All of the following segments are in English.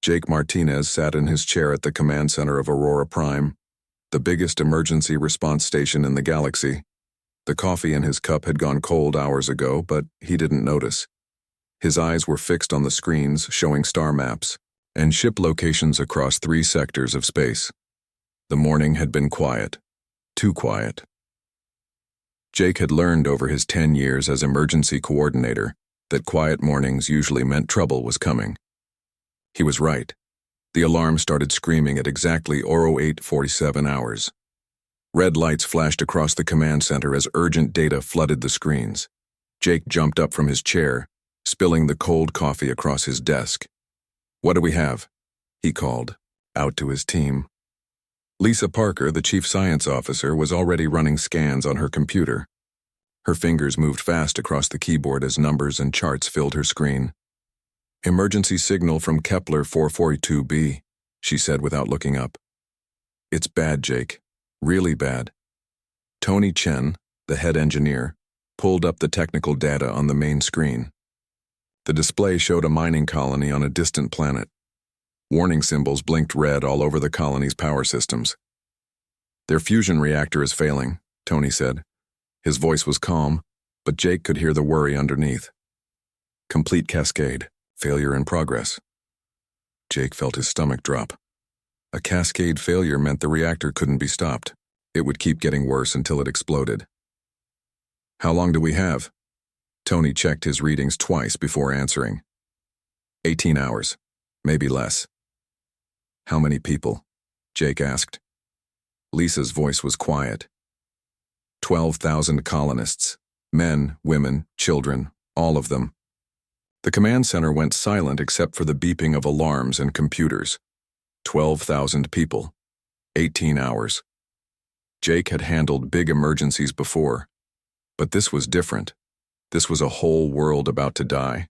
Jake Martinez sat in his chair at the command center of Aurora Prime, the biggest emergency response station in the galaxy. The coffee in his cup had gone cold hours ago, but he didn't notice. His eyes were fixed on the screens showing star maps and ship locations across 3 sectors of space. The morning had been quiet, too quiet. Jake had learned over his 10 years as emergency coordinator that quiet mornings usually meant trouble was coming. He was right. The alarm started screaming at exactly 08:47 hours. Red lights flashed across the command center as urgent data flooded the screens. Jake jumped up from his chair, spilling the cold coffee across his desk. "What do we have?" he called, out to his team. Lisa Parker, the chief science officer, was already running scans on her computer. Her fingers moved fast across the keyboard as numbers and charts filled her screen. "Emergency signal from Kepler 442b, she said without looking up. "It's bad, Jake. Really bad." Tony Chen, the head engineer, pulled up the technical data on the main screen. The display showed a mining colony on a distant planet. Warning symbols blinked red all over the colony's power systems. "Their fusion reactor is failing," Tony said. His voice was calm, but Jake could hear the worry underneath. "Complete cascade. Failure in progress." Jake felt his stomach drop. A cascade failure meant the reactor couldn't be stopped. It would keep getting worse until it exploded. "How long do we have?" Tony checked his readings twice before answering. 18 hours, maybe less." "How many people?" Jake asked. Lisa's voice was quiet. 12,000 colonists. Men, women, children, all of them. The command center went silent except for the beeping of alarms and computers. 12,000 people. 18 hours. Jake had handled big emergencies before, but this was different. This was a whole world about to die.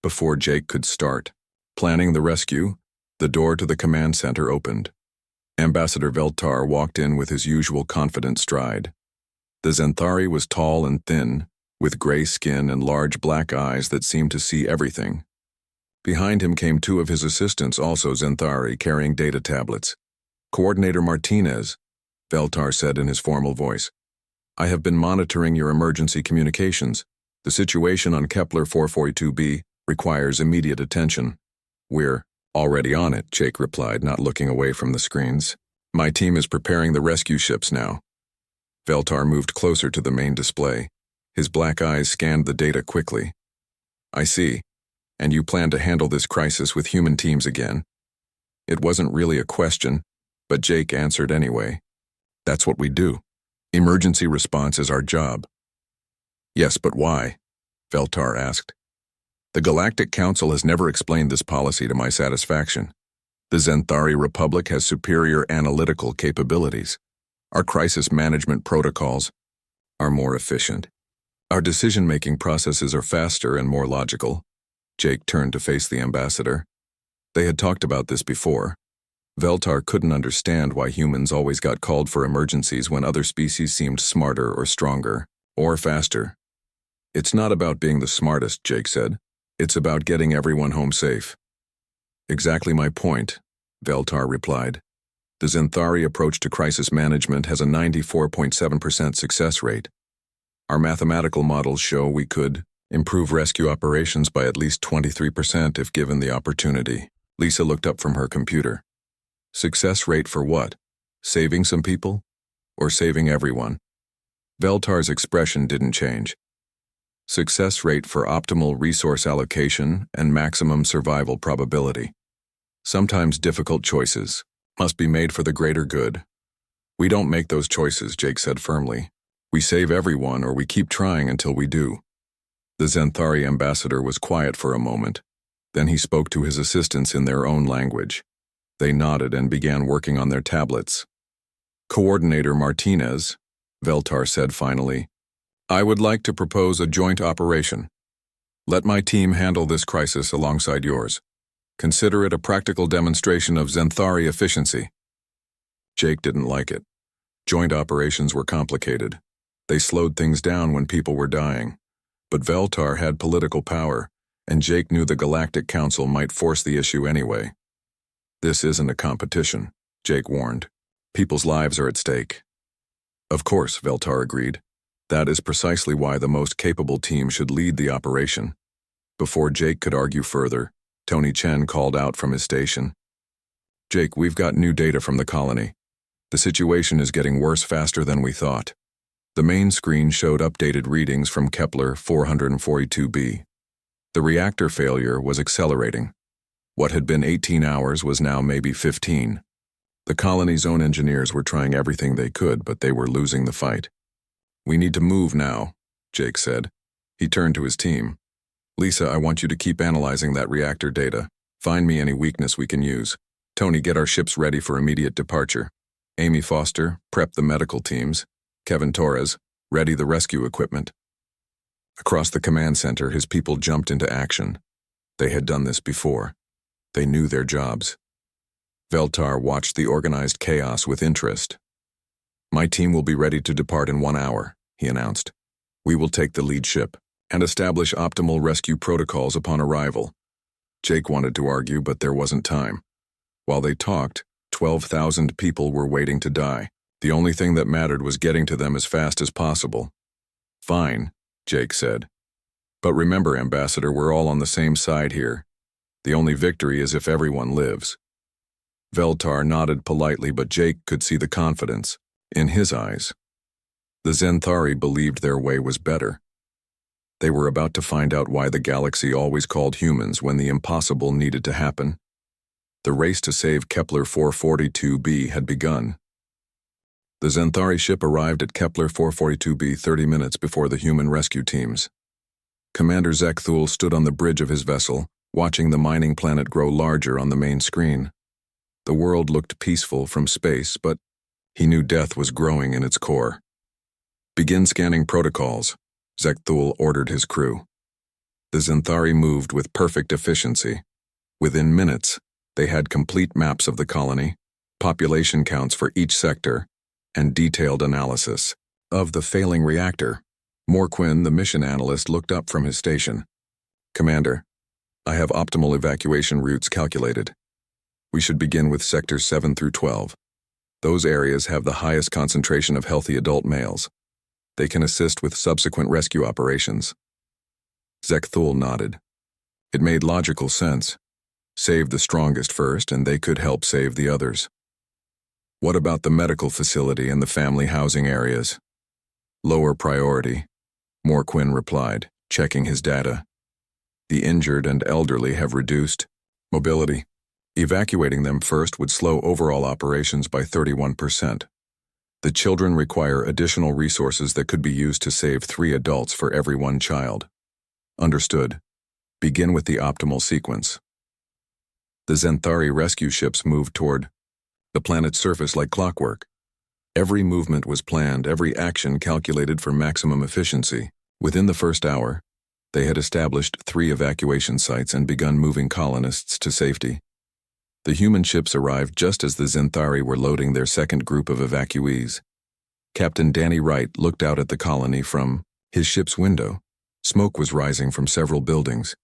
Before Jake could start planning the rescue, the door to the command center opened. Ambassador Veltar walked in with his usual confident stride. The Zenthari was tall and thin, with gray skin and large black eyes that seemed to see everything. Behind him came 2 of his assistants, also Zenthari, carrying data tablets. "Coordinator Martinez," Veltar said in his formal voice, "I have been monitoring your emergency communications. The situation on Kepler 442b requires immediate attention." "We're already on it," Jake replied, not looking away from the screens. "My team is preparing the rescue ships now." Veltar moved closer to the main display. His black eyes scanned the data quickly. "I see. And you plan to handle this crisis with human teams again?" It wasn't really a question, but Jake answered anyway. "That's what we do. Emergency response is our job." "Yes, but why?" Veltar asked. "The Galactic Council has never explained this policy to my satisfaction. The Zenthari Republic has superior analytical capabilities. Our crisis management protocols are more efficient. Our decision-making processes are faster and more logical." Jake turned to face the ambassador. They had talked about this before. Veltar couldn't understand why humans always got called for emergencies when other species seemed smarter or stronger, or faster. "It's not about being the smartest," Jake said. "It's about getting everyone home safe." "Exactly my point," Veltar replied. "The Zenthari approach to crisis management has a 94.7% success rate. Our mathematical models show we could improve rescue operations by at least 23% if given the opportunity." Lisa looked up from her computer. "Success rate for what? Saving some people? Or saving everyone?" Veltar's expression didn't change. "Success rate for optimal resource allocation and maximum survival probability. Sometimes difficult choices must be made for the greater good. We don't make those choices," Jake said firmly. "We save everyone or we keep trying until we do." The Zenthari ambassador was quiet for a moment. Then he spoke to his assistants in their own language. They nodded and began working on their tablets. "Coordinator Martinez," Veltar said finally, "I would like to propose a joint operation. Let my team handle this crisis alongside yours. Consider it a practical demonstration of Zenthari efficiency." Jake didn't like it. Joint operations were complicated. They slowed things down when people were dying. But Veltar had political power, and Jake knew the Galactic Council might force the issue anyway. This isn't a competition, Jake warned. People's lives are at stake. Of course, Veltar agreed. That is precisely why the most capable team should lead the operation. Before Jake could argue further, Tony Chen called out from his station. Jake, we've got new data from the colony. The situation is getting worse faster than we thought. The main screen showed updated readings from Kepler 442b. The reactor failure was accelerating. What had been 18 hours was now maybe 15. The colony's own engineers were trying everything they could, but they were losing the fight. We need to move now, Jake said. He turned to his team. Lisa, I want you to keep analyzing that reactor data. Find me any weakness we can use. Tony, get our ships ready for immediate departure. Amy Foster, prep the medical teams. Kevin Torres, ready the rescue equipment. Across the command center, his people jumped into action. They had done this before. They knew their jobs. Veltar watched the organized chaos with interest. My team will be ready to depart in 1 hour, he announced. We will take the lead ship and establish optimal rescue protocols upon arrival. Jake wanted to argue, but there wasn't time. While they talked, 12,000 people were waiting to die. The only thing that mattered was getting to them as fast as possible. Fine, Jake said. But remember, Ambassador, we're all on the same side here. The only victory is if everyone lives. Veltar nodded politely, but Jake could see the confidence in his eyes. The Zenthari believed their way was better. They were about to find out why the galaxy always called humans when the impossible needed to happen. The race to save Kepler 442b had begun. The Zenthari ship arrived at Kepler 442b 30 minutes before the human rescue teams. Commander Zekthul stood on the bridge of his vessel, watching the mining planet grow larger on the main screen. The world looked peaceful from space, but he knew death was growing in its core. Begin scanning protocols, Zekthul ordered his crew. The Zenthari moved with perfect efficiency. Within minutes, they had complete maps of the colony, population counts for each sector, and detailed analysis of the failing reactor. Morquin, the mission analyst, looked up from his station. Commander, I have optimal evacuation routes calculated. We should begin with sectors 7 through 12. Those areas have the highest concentration of healthy adult males. They can assist with subsequent rescue operations. Zekthul nodded. It made logical sense. Save the strongest first, and they could help save the others. What about the medical facility and the family housing areas? Lower priority, Morquin replied, checking his data. The injured and elderly have reduced mobility. Evacuating them first would slow overall operations by 31%. The children require additional resources that could be used to save 3 adults for every 1 child. Understood. Begin with the optimal sequence. The Zenthari rescue ships moved toward the planet's surface like clockwork. Every movement was planned, every action calculated for maximum efficiency. Within the first hour, they had established 3 evacuation sites and begun moving colonists to safety. The human ships arrived just as the Zenthari were loading their second group of evacuees. Captain Danny Wright looked out at the colony from his ship's window. Smoke was rising from several buildings.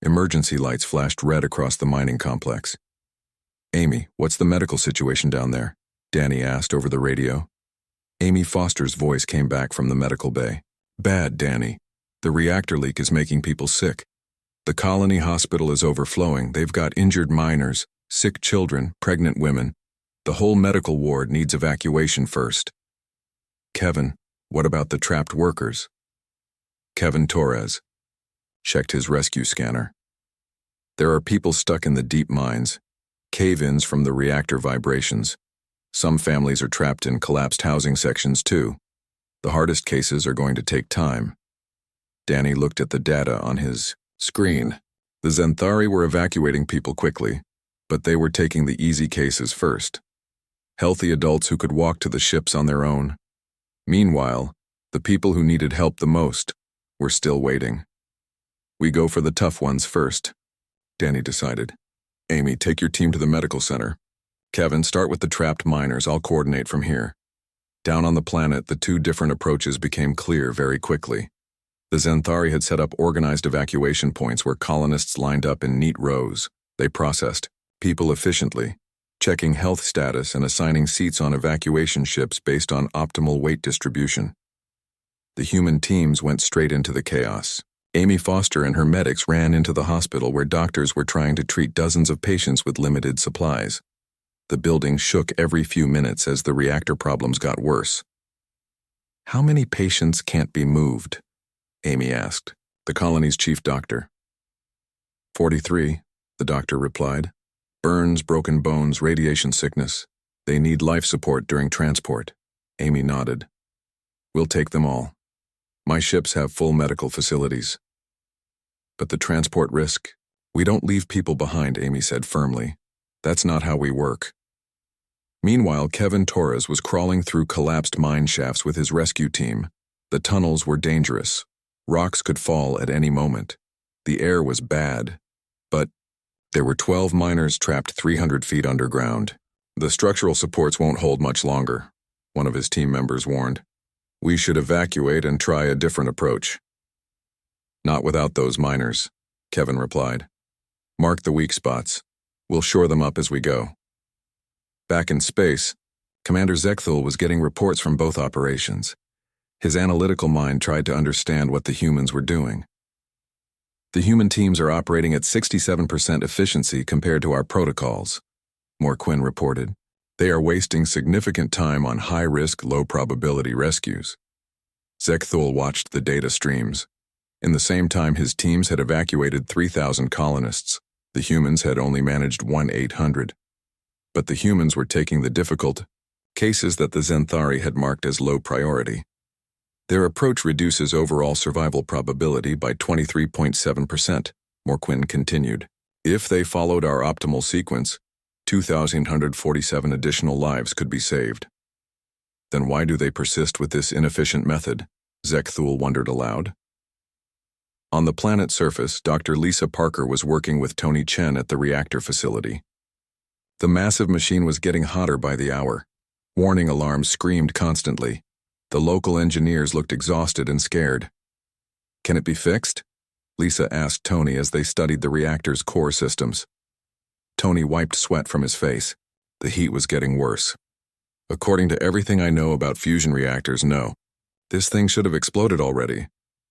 Emergency lights flashed red across the mining complex. Amy, what's the medical situation down there? Danny asked over the radio. Amy Foster's voice came back from the medical bay. Bad, Danny. The reactor leak is making people sick. The colony hospital is overflowing. They've got injured miners, sick children, pregnant women. The whole medical ward needs evacuation first. Kevin, what about the trapped workers? Kevin Torres checked his rescue scanner. There are people stuck in the deep mines, cave-ins from the reactor vibrations. Some families are trapped in collapsed housing sections too. The hardest cases are going to take time. Danny looked at the data on his screen. The Zenthari were evacuating people quickly, but they were taking the easy cases first. Healthy adults who could walk to the ships on their own. Meanwhile, the people who needed help the most were still waiting. We go for the tough ones first, Danny decided. Amy, take your team to the medical center. Kevin, start with the trapped miners. I'll coordinate from here. Down on the planet, the 2 different approaches became clear very quickly. The Xanthari had set up organized evacuation points where colonists lined up in neat rows. They processed people efficiently, checking health status and assigning seats on evacuation ships based on optimal weight distribution. The human teams went straight into the chaos. Amy Foster and her medics ran into the hospital where doctors were trying to treat dozens of patients with limited supplies. The building shook every few minutes as the reactor problems got worse. "How many patients can't be moved?" Amy asked, the colony's chief doctor. 43, the doctor replied. "Burns, broken bones, radiation sickness. They need life support during transport." Amy nodded. "We'll take them all. My ships have full medical facilities." "But the transport risk?" "We don't leave people behind," Amy said firmly. "That's not how we work." Meanwhile, Kevin Torres was crawling through collapsed mine shafts with his rescue team. The tunnels were dangerous. Rocks could fall at any moment. The air was bad. But there were 12 miners trapped 300 feet underground. "The structural supports won't hold much longer," one of his team members warned. "We should evacuate and try a different approach." "Not without those miners," Kevin replied. "Mark the weak spots. We'll shore them up as we go." Back in space, Commander Zekthul was getting reports from both operations. His analytical mind tried to understand what the humans were doing. "The human teams are operating at 67% efficiency compared to our protocols," Morquin reported. "They are wasting significant time on high-risk, low-probability rescues." Zekthul watched the data streams. In the same time, his teams had evacuated 3,000 colonists. The humans had only managed 1,800. But the humans were taking the difficult cases that the Xanthari had marked as low priority. "Their approach reduces overall survival probability by 23.7%, Morquin continued. "If they followed our optimal sequence, 2,147 additional lives could be saved." "Then why do they persist with this inefficient method?" Zekthul wondered aloud. On the planet's surface, Dr. Lisa Parker was working with Tony Chen at the reactor facility. The massive machine was getting hotter by the hour. Warning alarms screamed constantly. The local engineers looked exhausted and scared. "Can it be fixed?" Lisa asked Tony as they studied the reactor's core systems. Tony wiped sweat from his face. The heat was getting worse. "According to everything I know about fusion reactors, no. This thing should have exploded already.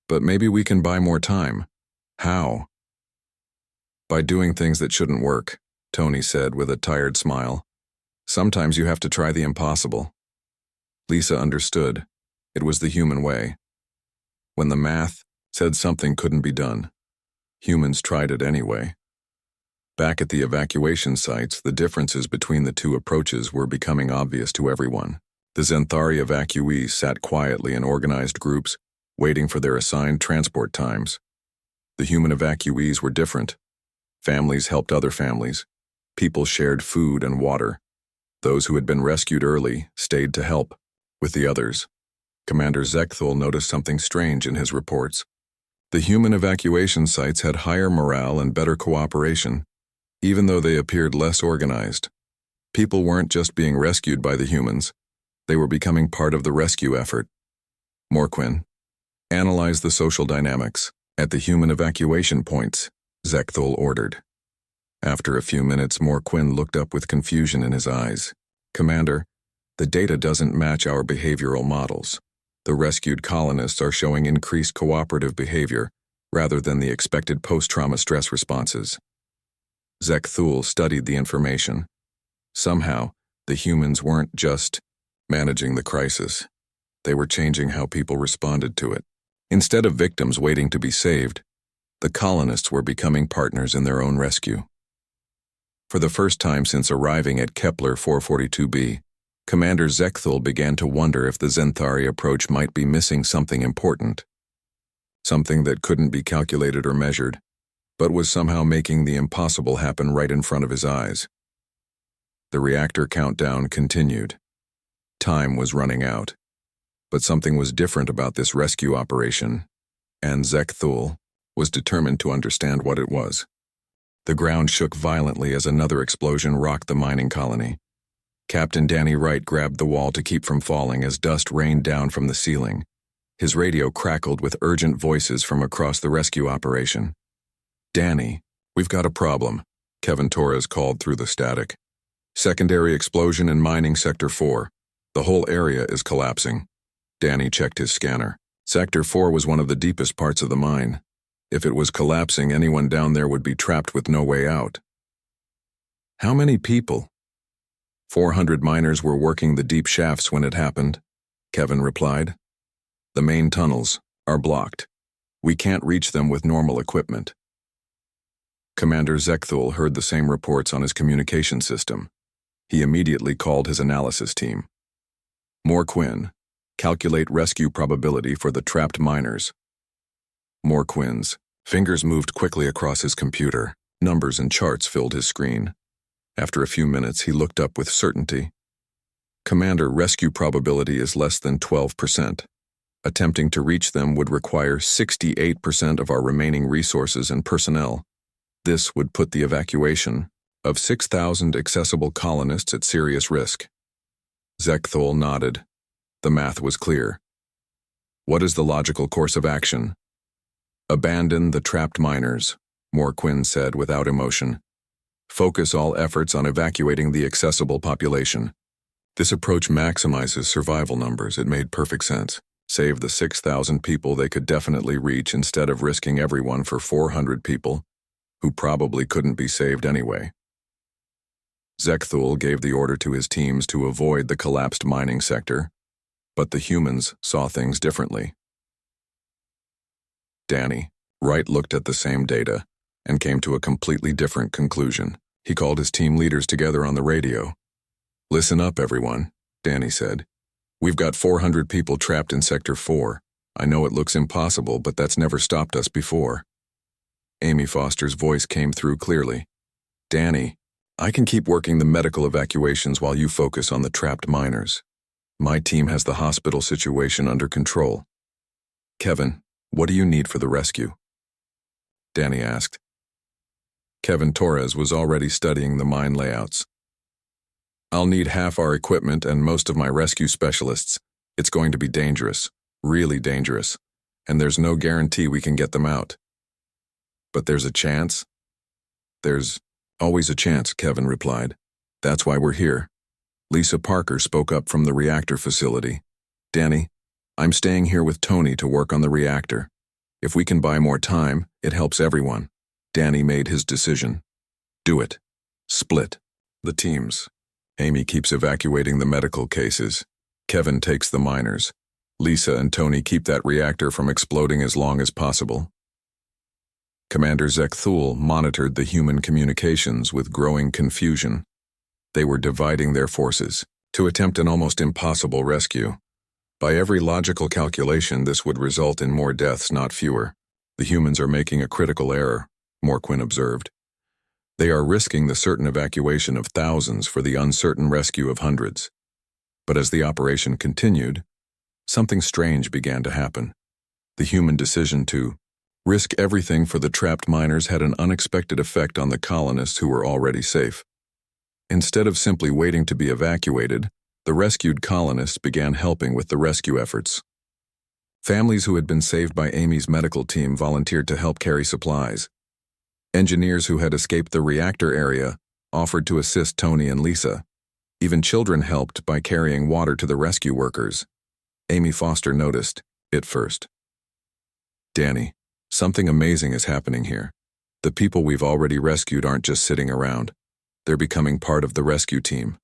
But maybe we can buy more time." "How?" "By doing things that shouldn't work," Tony said with a tired smile. "Sometimes you have to try the impossible." Lisa understood. It was the human way. When the math said something couldn't be done, humans tried it anyway. Back at the evacuation sites, the differences between the two approaches were becoming obvious to everyone. The Xanthari evacuees sat quietly in organized groups, waiting for their assigned transport times. The human evacuees were different. Families helped other families. People shared food and water. Those who had been rescued early stayed to help with the others. Commander Zekthul noticed something strange in his reports. The human evacuation sites had higher morale and better cooperation, even though they appeared less organized. People weren't just being rescued by the humans. They were becoming part of the rescue effort. Morquin, analyze the social dynamics at the human evacuation points, Zekthul ordered. After a few minutes, Morquin looked up with confusion in his eyes. "Commander, the data doesn't match our behavioral models. The rescued colonists are showing increased cooperative behavior rather than the expected post-trauma stress responses." Zekthul studied the information. Somehow, the humans weren't just managing the crisis. They were changing how people responded to it. Instead of victims waiting to be saved, the colonists were becoming partners in their own rescue. For the first time since arriving at Kepler 442b, Commander Zekthul began to wonder if the Xanthari approach might be missing something important. Something that couldn't be calculated or measured, but was somehow making the impossible happen right in front of his eyes. The reactor countdown continued. Time was running out. But something was different about this rescue operation, and Zekthul was determined to understand what it was. The ground shook violently as another explosion rocked the mining colony. Captain Danny Wright grabbed the wall to keep from falling as dust rained down from the ceiling. His radio crackled with urgent voices from across the rescue operation. "Danny, we've got a problem," Kevin Torres called through the static. "Secondary explosion in mining Sector 4. The whole area is collapsing." Danny checked his scanner. Sector 4 was one of the deepest parts of the mine. If it was collapsing, anyone down there would be trapped with no way out. "How many people?" 400 miners were working the deep shafts when it happened, Kevin replied. "The main tunnels are blocked. We can't reach them with normal equipment." Commander Zekthul heard the same reports on his communication system. He immediately called his analysis team. "Morquin, calculate rescue probability for the trapped miners." Morquin's fingers moved quickly across his computer. Numbers and charts filled his screen. After a few minutes, he looked up with certainty. "Commander, rescue probability is less than 12%. Attempting to reach them would require 68% of our remaining resources and personnel. This would put the evacuation of 6,000 accessible colonists at serious risk." Zekthul nodded. The math was clear. "What is the logical course of action?" "Abandon the trapped miners," Morquin said without emotion. "Focus all efforts on evacuating the accessible population." This approach maximizes survival numbers. It made perfect sense. Save the 6,000 people they could definitely reach instead of risking everyone for 400 people, who probably couldn't be saved anyway. Zekthul gave the order to his teams to avoid the collapsed mining sector, but the humans saw things differently. Danny Wright looked at the same data and came to a completely different conclusion. He called his team leaders together on the radio. "Listen up, everyone," Danny said. "We've got 400 people trapped in Sector 4. I know it looks impossible, but that's never stopped us before." Amy Foster's voice came through clearly. "Danny, I can keep working the medical evacuations while you focus on the trapped miners. My team has the hospital situation under control. Kevin, what do you need for the rescue?" Danny asked. Kevin Torres was already studying the mine layouts. "I'll need half our equipment and most of my rescue specialists. It's going to be dangerous, really dangerous, and there's no guarantee we can get them out." "But there's a chance?" "There's always a chance," Kevin replied. "That's why we're here." Lisa Parker spoke up from the reactor facility. "Danny, I'm staying here with Tony to work on the reactor. If we can buy more time, it helps everyone." Danny made his decision. "Do it. Split the teams. Amy keeps evacuating the medical cases. Kevin takes the miners. Lisa and Tony keep that reactor from exploding as long as possible." Commander Zekthul monitored the human communications with growing confusion. They were dividing their forces to attempt an almost impossible rescue. By every logical calculation, this would result in more deaths, not fewer. "The humans are making a critical error," Morquin observed. "They are risking the certain evacuation of thousands for the uncertain rescue of hundreds." But as the operation continued, something strange began to happen. The human decision to risk everything for the trapped miners had an unexpected effect on the colonists who were already safe. Instead of simply waiting to be evacuated, the rescued colonists began helping with the rescue efforts. Families who had been saved by Amy's medical team volunteered to help carry supplies. Engineers who had escaped the reactor area offered to assist Tony and Lisa. Even children helped by carrying water to the rescue workers. Amy Foster noticed it first. "Danny, something amazing is happening here. The people we've already rescued aren't just sitting around. They're becoming part of the rescue team."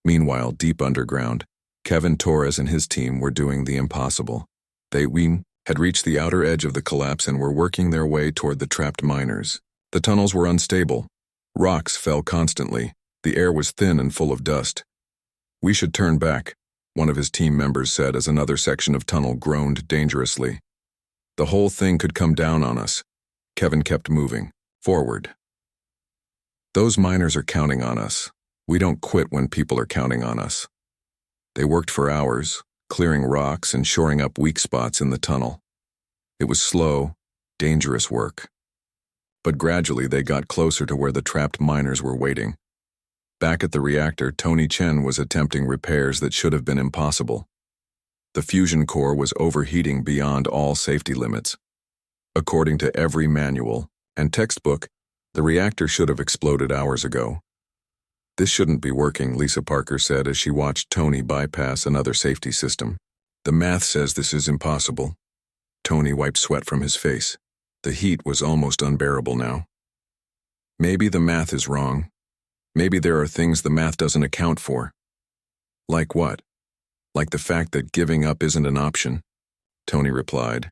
Meanwhile, deep underground, Kevin Torres and his team were doing the impossible. They had reached the outer edge of the collapse and were working their way toward the trapped miners. The tunnels were unstable. Rocks fell constantly. The air was thin and full of dust. "We should turn back," one of his team members said as another section of tunnel groaned dangerously. "The whole thing could come down on us." Kevin kept moving forward. "Those miners are counting on us. We don't quit when people are counting on us." They worked for hours, clearing rocks and shoring up weak spots in the tunnel. It was slow, dangerous work. But gradually they got closer to where the trapped miners were waiting. Back at the reactor, Tony Chen was attempting repairs that should have been impossible. The fusion core was overheating beyond all safety limits. According to every manual and textbook, the reactor should have exploded hours ago. This shouldn't be working, Lisa Parker said as she watched Tony bypass another safety system. The math says this is impossible. Tony wiped sweat from his face. The heat was almost unbearable now. Maybe the math is wrong. Maybe there are things the math doesn't account for. Like what? Like the fact that giving up isn't an option, Tony replied.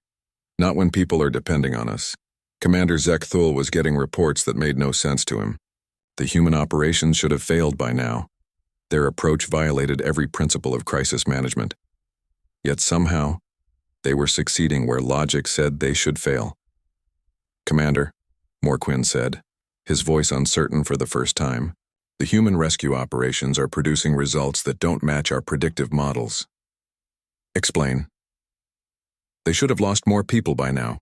Not when people are depending on us. Commander Zekthul was getting reports that made no sense to him. The human operations should have failed by now. Their approach violated every principle of crisis management. Yet somehow, they were succeeding where logic said they should fail. Commander, Morquin said, his voice uncertain for the first time, the human rescue operations are producing results that don't match our predictive models. Explain. They should have lost more people by now.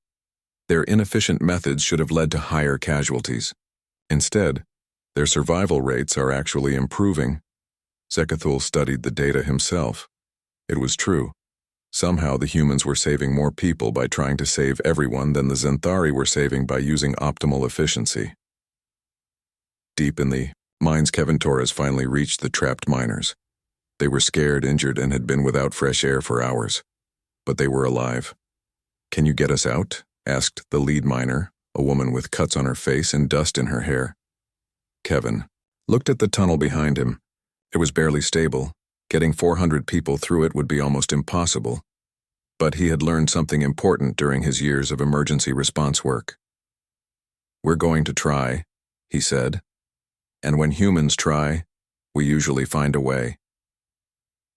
Their inefficient methods should have led to higher casualties. Instead, their survival rates are actually improving. Zekthul studied the data himself. It was true. Somehow the humans were saving more people by trying to save everyone than the Zenthari were saving by using optimal efficiency. Deep in the mines, Kevin Torres finally reached the trapped miners. They were scared, injured, and had been without fresh air for hours. But they were alive. "Can you get us out?" asked the lead miner, a woman with cuts on her face and dust in her hair. Kevin looked at the tunnel behind him. It was barely stable. Getting 400 people through it would be almost impossible. But he had learned something important during his years of emergency response work. "We're going to try," he said. "And when humans try, we usually find a way."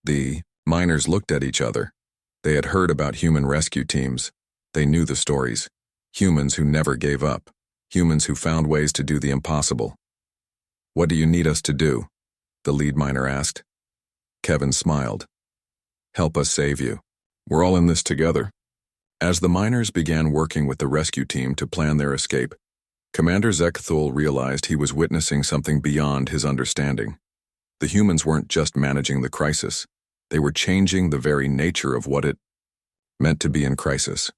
The miners looked at each other. They had heard about human rescue teams. They knew the stories. Humans who never gave up. Humans who found ways to do the impossible. "What do you need us to do?" the lead miner asked. Kevin smiled. "Help us save you. We're all in this together." As the miners began working with the rescue team to plan their escape, Commander Zekthul realized he was witnessing something beyond his understanding. The humans weren't just managing the crisis. They were changing the very nature of what it meant to be in crisis.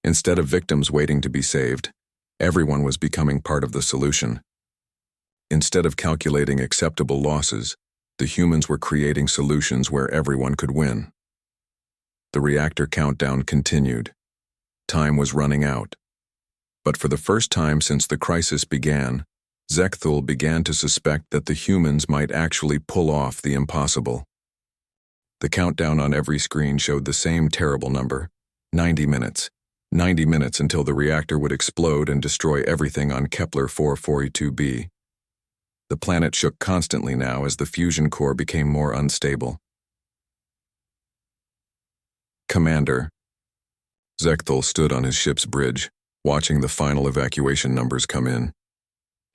Instead of victims waiting to be saved, everyone was becoming part of the solution. Instead of calculating acceptable losses, the humans were creating solutions where everyone could win. The reactor countdown continued. Time was running out. But for the first time since the crisis began, Zekthul began to suspect that the humans might actually pull off the impossible. The countdown on every screen showed the same terrible number, 90 minutes. 90 minutes until the reactor would explode and destroy everything on Kepler 442b. The planet shook constantly now as the fusion core became more unstable. "Commander." Zekthul stood on his ship's bridge, watching the final evacuation numbers come in.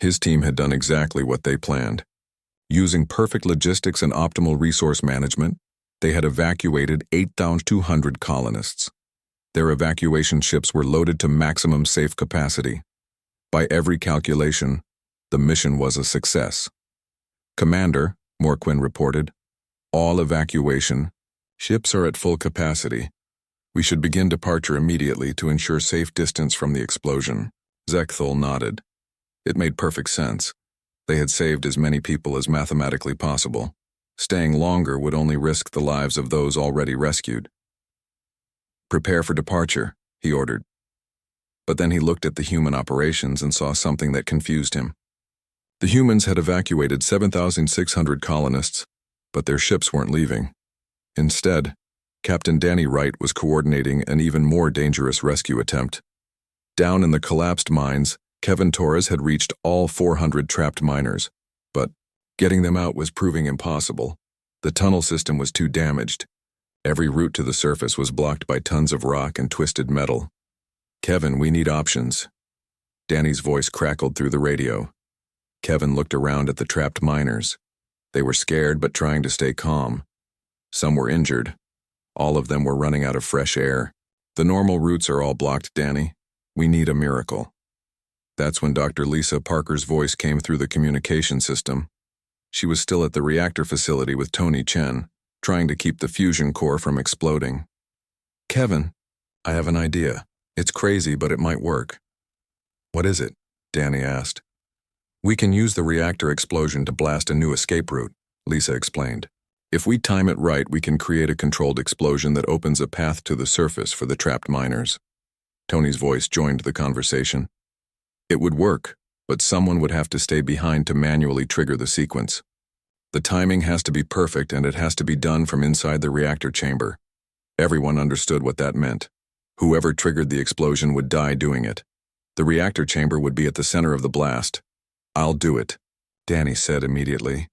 His team had done exactly what they planned. Using perfect logistics and optimal resource management, they had evacuated 8,200 colonists. Their evacuation ships were loaded to maximum safe capacity. By every calculation, the mission was a success. "Commander," Morquin reported, "all evacuation ships are at full capacity. We should begin departure immediately to ensure safe distance from the explosion." Zekthul nodded. It made perfect sense. They had saved as many people as mathematically possible. Staying longer would only risk the lives of those already rescued. "Prepare for departure," he ordered. But then he looked at the human operations and saw something that confused him. The humans had evacuated 7,600 colonists, but their ships weren't leaving. Instead, Captain Danny Wright was coordinating an even more dangerous rescue attempt. Down in the collapsed mines, Kevin Torres had reached all 400 trapped miners, but getting them out was proving impossible. The tunnel system was too damaged. Every route to the surface was blocked by tons of rock and twisted metal. "Kevin, we need options." Danny's voice crackled through the radio. Kevin looked around at the trapped miners. They were scared but trying to stay calm. Some were injured. All of them were running out of fresh air. "The normal routes are all blocked, Danny. We need a miracle." That's when Dr. Lisa Parker's voice came through the communication system. She was still at the reactor facility with Tony Chen, trying to keep the fusion core from exploding. "Kevin, I have an idea. It's crazy, but it might work." "What is it?" Danny asked. "We can use the reactor explosion to blast a new escape route," Lisa explained. "If we time it right, we can create a controlled explosion that opens a path to the surface for the trapped miners." Tony's voice joined the conversation. "It would work, but someone would have to stay behind to manually trigger the sequence. The timing has to be perfect, and it has to be done from inside the reactor chamber." Everyone understood what that meant. Whoever triggered the explosion would die doing it. The reactor chamber would be at the center of the blast. "I'll do it," Danny said immediately.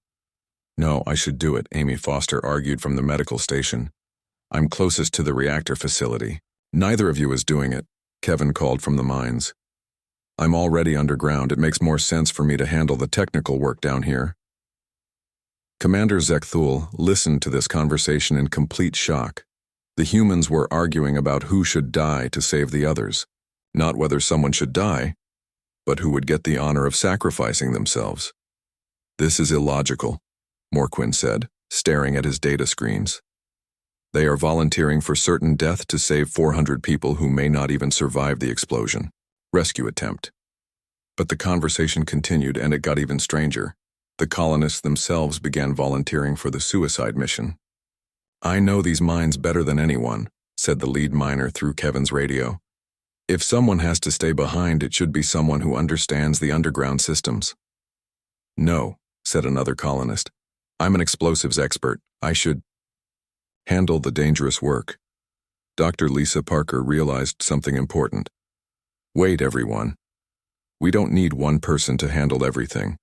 "No, I should do it," Amy Foster argued from the medical station. "I'm closest to the reactor facility." "Neither of you is doing it," Kevin called from the mines. "I'm already underground. It makes more sense for me to handle the technical work down here." Commander Zekthul listened to this conversation in complete shock. The humans were arguing about who should die to save the others, not whether someone should die, but who would get the honor of sacrificing themselves. "This is illogical," Morquin said, staring at his data screens. "They are volunteering for certain death to save 400 people who may not even survive the explosion. Rescue attempt." But the conversation continued, and it got even stranger. The colonists themselves began volunteering for the suicide mission. "I know these mines better than anyone," said the lead miner through Kevin's radio. "If someone has to stay behind, it should be someone who understands the underground systems." "No," said another colonist. "I'm an explosives expert. I should handle the dangerous work." Dr. Lisa Parker realized something important. "Wait, everyone. We don't need one person to handle everything.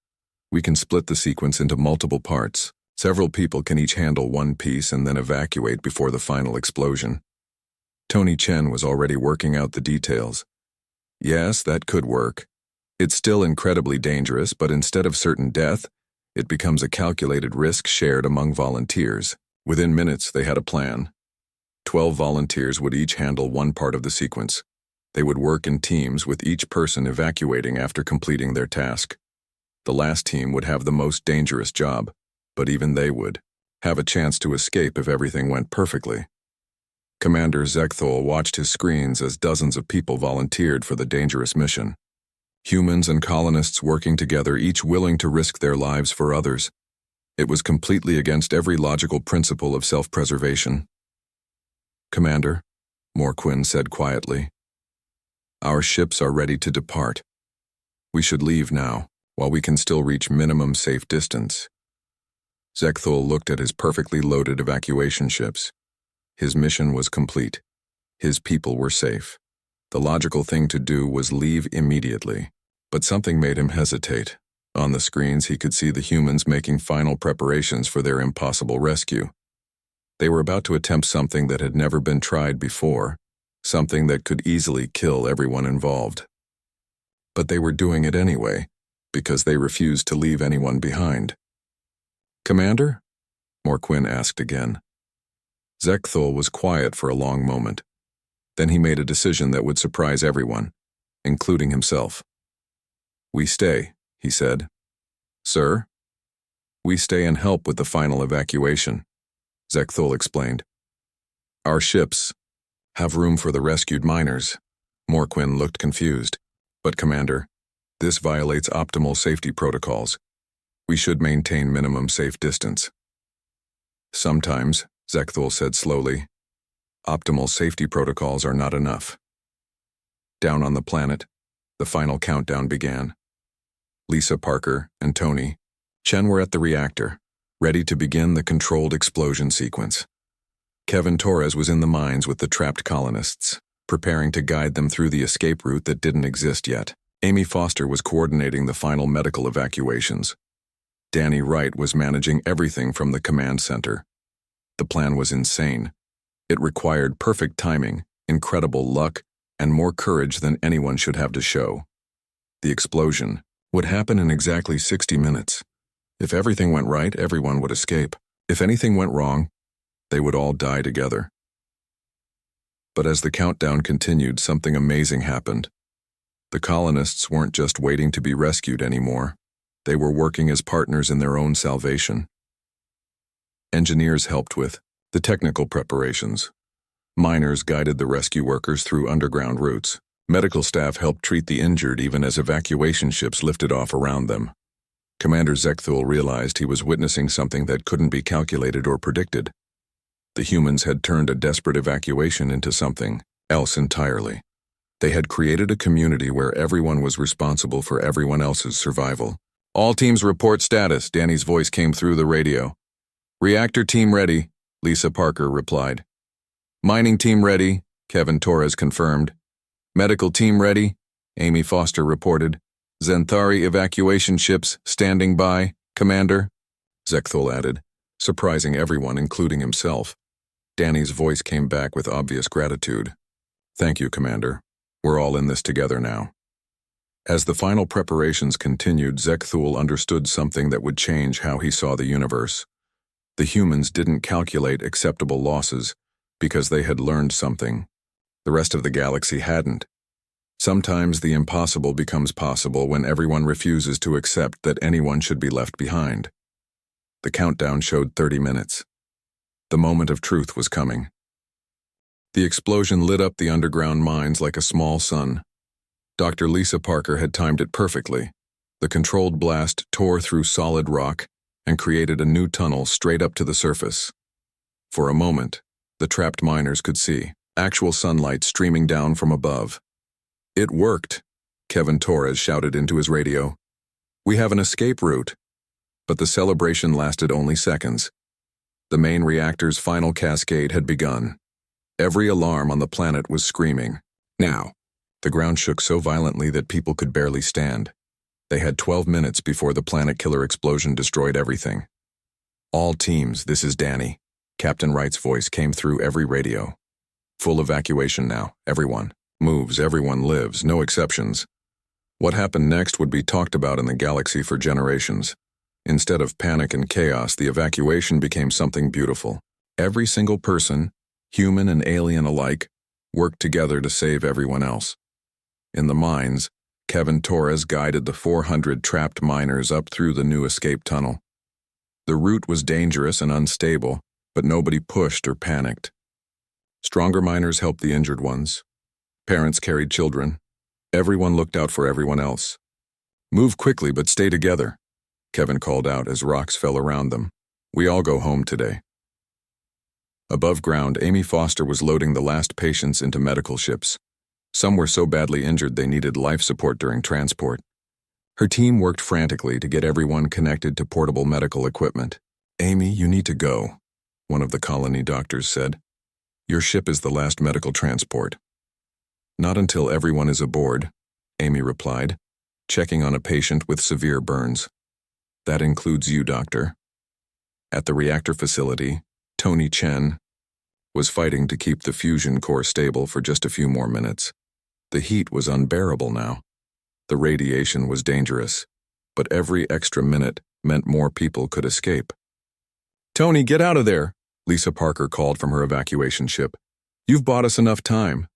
We can split the sequence into multiple parts. Several people can each handle one piece and then evacuate before the final explosion." Tony Chen was already working out the details. "Yes, that could work. It's still incredibly dangerous, but instead of certain death, it becomes a calculated risk shared among volunteers." Within minutes, they had a plan. 12 volunteers would each handle one part of the sequence. They would work in teams, with each person evacuating after completing their task. The last team would have the most dangerous job, but even they would have a chance to escape if everything went perfectly. Commander Zekthul watched his screens as dozens of people volunteered for the dangerous mission. Humans and colonists working together, each willing to risk their lives for others. It was completely against every logical principle of self-preservation. "Commander," Morquin said quietly, "our ships are ready to depart. We should leave now, while we can still reach minimum safe distance." Zekthul looked at his perfectly loaded evacuation ships. His mission was complete. His people were safe. The logical thing to do was leave immediately. But something made him hesitate. On the screens, he could see the humans making final preparations for their impossible rescue. They were about to attempt something that had never been tried before, something that could easily kill everyone involved. But they were doing it anyway, because they refused to leave anyone behind. "Commander?" Morquin asked again. Zekthul was quiet for a long moment. Then he made a decision that would surprise everyone, including himself. "We stay," he said. "Sir?" "We stay and help with the final evacuation," Zekthul explained. "Our ships have room for the rescued miners." Morquin looked confused. "But Commander, this violates optimal safety protocols. We should maintain minimum safe distance." "Sometimes," Zekthul said slowly, "optimal safety protocols are not enough." Down on the planet, the final countdown began. Lisa Parker and Tony Chen were at the reactor, ready to begin the controlled explosion sequence. Kevin Torres was in the mines with the trapped colonists, preparing to guide them through the escape route that didn't exist yet. Amy Foster was coordinating the final medical evacuations. Danny Wright was managing everything from the command center. The plan was insane. It required perfect timing, incredible luck, and more courage than anyone should have to show. The explosion would happen in exactly 60 minutes. If everything went right, everyone would escape. If anything went wrong, they would all die together. But as the countdown continued, something amazing happened. The colonists weren't just waiting to be rescued anymore. They were working as partners in their own salvation. Engineers helped with the technical preparations. Miners guided the rescue workers through underground routes. Medical staff helped treat the injured even as evacuation ships lifted off around them. Commander Zekthul realized he was witnessing something that couldn't be calculated or predicted. The humans had turned a desperate evacuation into something else entirely. They had created a community where everyone was responsible for everyone else's survival. All teams report status, Danny's voice came through the radio. Reactor team ready, Lisa Parker replied. Mining team ready, Kevin Torres confirmed. Medical team ready, Amy Foster reported. Zenthari evacuation ships standing by, Commander, Zekthul added, surprising everyone, including himself. Danny's voice came back with obvious gratitude. Thank you, Commander. We're all in this together now. As the final preparations continued, Zekthul understood something that would change how he saw the universe. The humans didn't calculate acceptable losses because they had learned something. The rest of the galaxy hadn't. Sometimes the impossible becomes possible when everyone refuses to accept that anyone should be left behind. The countdown showed 30 minutes. The moment of truth was coming. The explosion lit up the underground mines like a small sun. Dr. Lisa Parker had timed it perfectly. The controlled blast tore through solid rock and created a new tunnel straight up to the surface. For a moment, the trapped miners could see actual sunlight streaming down from above. It worked, Kevin Torres shouted into his radio. We have an escape route. But the celebration lasted only seconds. The main reactor's final cascade had begun. Every alarm on the planet was screaming. Now, the ground shook so violently that people could barely stand. They had 12 minutes before the planet-killer explosion destroyed everything. All teams, this is Danny. Captain Wright's voice came through every radio. Full evacuation now, everyone. Moves, everyone lives, no exceptions. What happened next would be talked about in the galaxy for generations. Instead of panic and chaos, the evacuation became something beautiful. Every single person, human and alien alike, worked together to save everyone else. In the mines, Kevin Torres guided the 400 trapped miners up through the new escape tunnel. The route was dangerous and unstable, but nobody pushed or panicked. Stronger miners helped the injured ones. Parents carried children. Everyone looked out for everyone else. Move quickly, but stay together, Kevin called out as rocks fell around them. We all go home today. Above ground, Amy Foster was loading the last patients into medical ships. Some were so badly injured they needed life support during transport. Her team worked frantically to get everyone connected to portable medical equipment. Amy, you need to go, one of the colony doctors said. Your ship is the last medical transport. Not until everyone is aboard, Amy replied, checking on a patient with severe burns. That includes you, Doctor. At the reactor facility, Tony Chen was fighting to keep the fusion core stable for just a few more minutes. The heat was unbearable now. The radiation was dangerous, but every extra minute meant more people could escape. Tony, get out of there, Lisa Parker called from her evacuation ship. You've bought us enough time.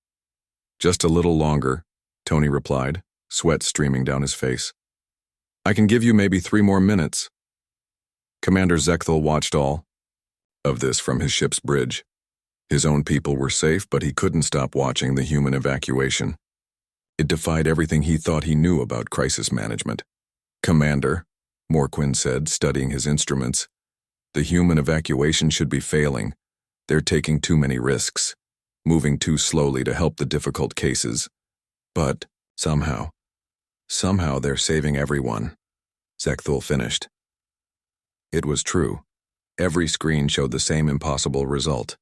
Just a little longer, Tony replied, sweat streaming down his face. I can give you maybe 3 more minutes. Commander Zekthul watched all of this from his ship's bridge. His own people were safe, but he couldn't stop watching the human evacuation. It defied everything he thought he knew about crisis management. Commander, Morquin said, studying his instruments, the human evacuation should be failing. They're taking too many risks, moving too slowly to help the difficult cases. But, somehow they're saving everyone, Zekthul finished. It was true. Every screen showed the same impossible result.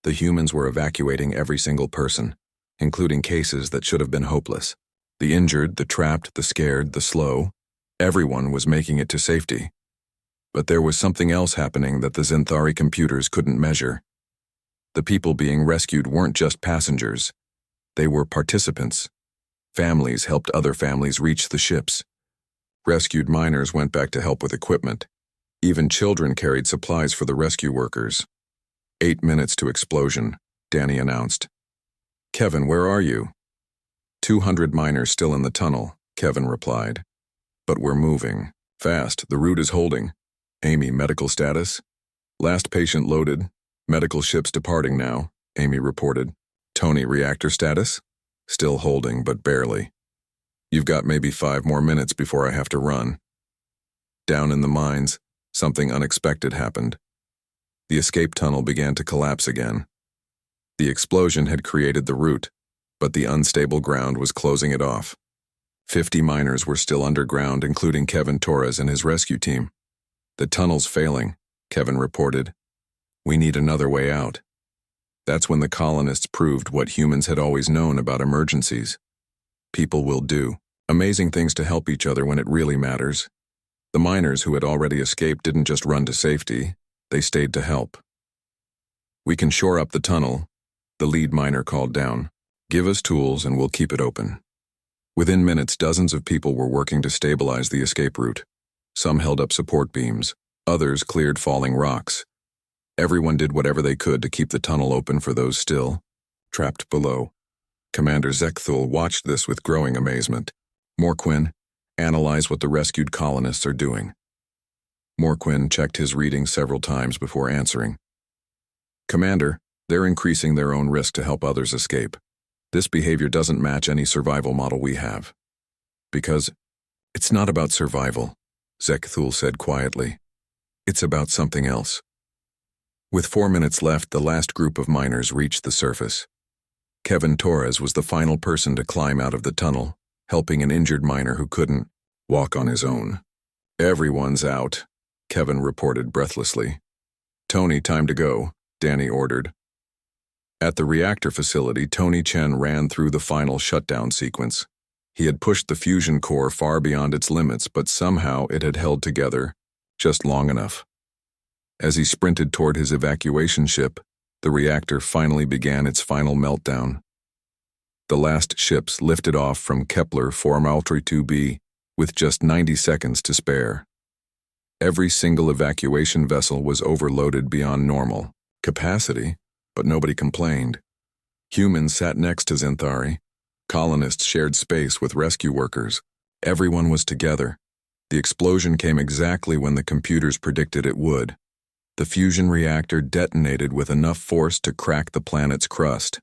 The humans were evacuating every single person, including cases that should have been hopeless. The injured, the trapped, the scared, the slow, everyone was making it to safety. But there was something else happening that the Zenthari computers couldn't measure. The people being rescued weren't just passengers. They were participants. Families helped other families reach the ships. Rescued miners went back to help with equipment. Even children carried supplies for the rescue workers. 8 minutes to explosion, Danny announced. Kevin, where are you? 200 miners still in the tunnel, Kevin replied. But we're moving. Fast, the route is holding. Amy, medical status? Last patient loaded. Medical ships departing now, Amy reported. Tony, reactor status? Still holding, but barely. You've got maybe 5 more minutes before I have to run. Down in the mines, something unexpected happened. The escape tunnel began to collapse again. The explosion had created the route, but the unstable ground was closing it off. 50 miners were still underground, including Kevin Torres and his rescue team. The tunnel's failing, Kevin reported. We need another way out. That's when the colonists proved what humans had always known about emergencies. People will do amazing things to help each other when it really matters. The miners who had already escaped didn't just run to safety, they stayed to help. We can shore up the tunnel, the lead miner called down. Give us tools and we'll keep it open. Within minutes, dozens of people were working to stabilize the escape route. Some held up support beams, others cleared falling rocks. Everyone did whatever they could to keep the tunnel open for those still trapped below. Commander Zekthul watched this with growing amazement. Morquin, analyze what the rescued colonists are doing. Morquin checked his readings several times before answering. Commander, they're increasing their own risk to help others escape. This behavior doesn't match any survival model we have. Because it's not about survival, Zekthul said quietly. It's about something else. With 4 minutes left, the last group of miners reached the surface. Kevin Torres was the final person to climb out of the tunnel, helping an injured miner who couldn't walk on his own. Everyone's out, Kevin reported breathlessly. Tony, time to go, Danny ordered. At the reactor facility, Tony Chen ran through the final shutdown sequence. He had pushed the fusion core far beyond its limits, but somehow it had held together, just long enough. As he sprinted toward his evacuation ship, the reactor finally began its final meltdown. The last ships lifted off from Kepler 4-2b with just 90 seconds to spare. Every single evacuation vessel was overloaded beyond normal capacity, but nobody complained. Humans sat next to Zenthari. Colonists shared space with rescue workers. Everyone was together. The explosion came exactly when the computers predicted it would. The fusion reactor detonated with enough force to crack the planet's crust.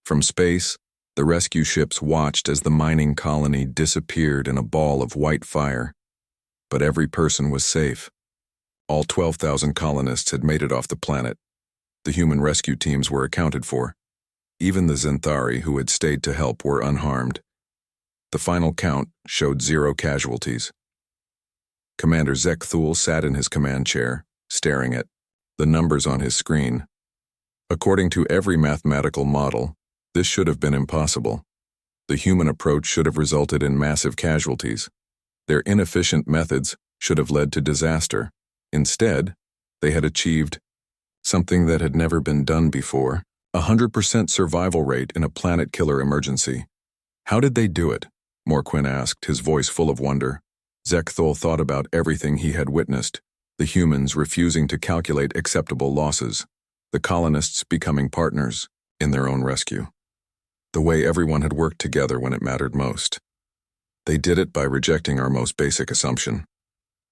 From space, the rescue ships watched as the mining colony disappeared in a ball of white fire. But every person was safe. All 12,000 colonists had made it off the planet. The human rescue teams were accounted for. Even the Zenthari who had stayed to help were unharmed. The final count showed 0 casualties. Commander Zekthul sat in his command chair, staring at the numbers on his screen. According to every mathematical model, this should have been impossible. The human approach should have resulted in massive casualties. Their inefficient methods should have led to disaster. Instead, they had achieved something that had never been done before, 100% survival rate in a planet-killer emergency. How did they do it? Morquin asked, his voice full of wonder. Zekthul thought about everything he had witnessed, the humans refusing to calculate acceptable losses, the colonists becoming partners in their own rescue. The way everyone had worked together when it mattered most. They did it by rejecting our most basic assumption,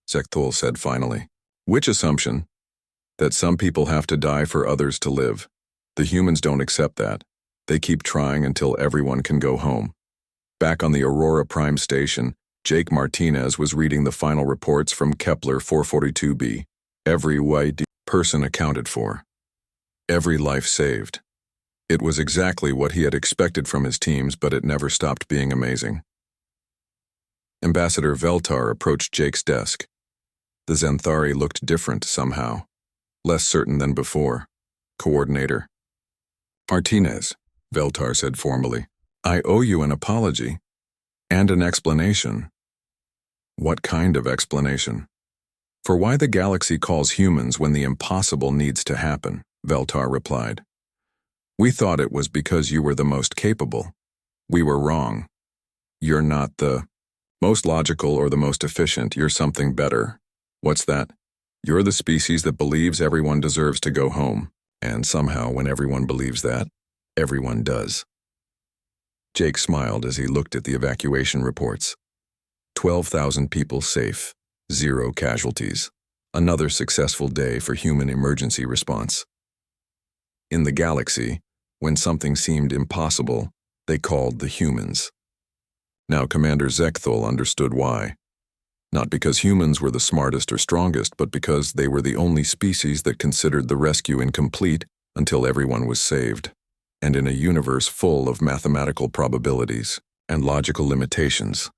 Zekthul said finally. Which assumption? That some people have to die for others to live. The humans don't accept that. They keep trying until everyone can go home. Back on the Aurora Prime station, Jake Martinez was reading the final reports from Kepler 442b. Every white person accounted for. Every life saved. It was exactly what he had expected from his teams, but it never stopped being amazing. Ambassador Veltar approached Jake's desk. The Zenthari looked different somehow. Less certain than before. Coordinator. Martinez, Veltar said formally. I owe you an apology. And an explanation. What kind of explanation? For why the galaxy calls humans when the impossible needs to happen, Veltar replied. We thought it was because you were the most capable. We were wrong. You're not the most logical or the most efficient. You're something better. What's that? You're the species that believes everyone deserves to go home. And somehow, when everyone believes that, everyone does. Jake smiled as he looked at the evacuation reports. 12,000 people safe, 0 casualties. Another successful day for human emergency response. In the galaxy, when something seemed impossible, they called the humans. Now Commander Zekthul understood why. Not because humans were the smartest or strongest, but because they were the only species that considered the rescue incomplete until everyone was saved. And in a universe full of mathematical probabilities and logical limitations,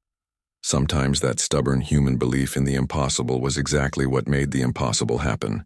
sometimes that stubborn human belief in the impossible was exactly what made the impossible happen.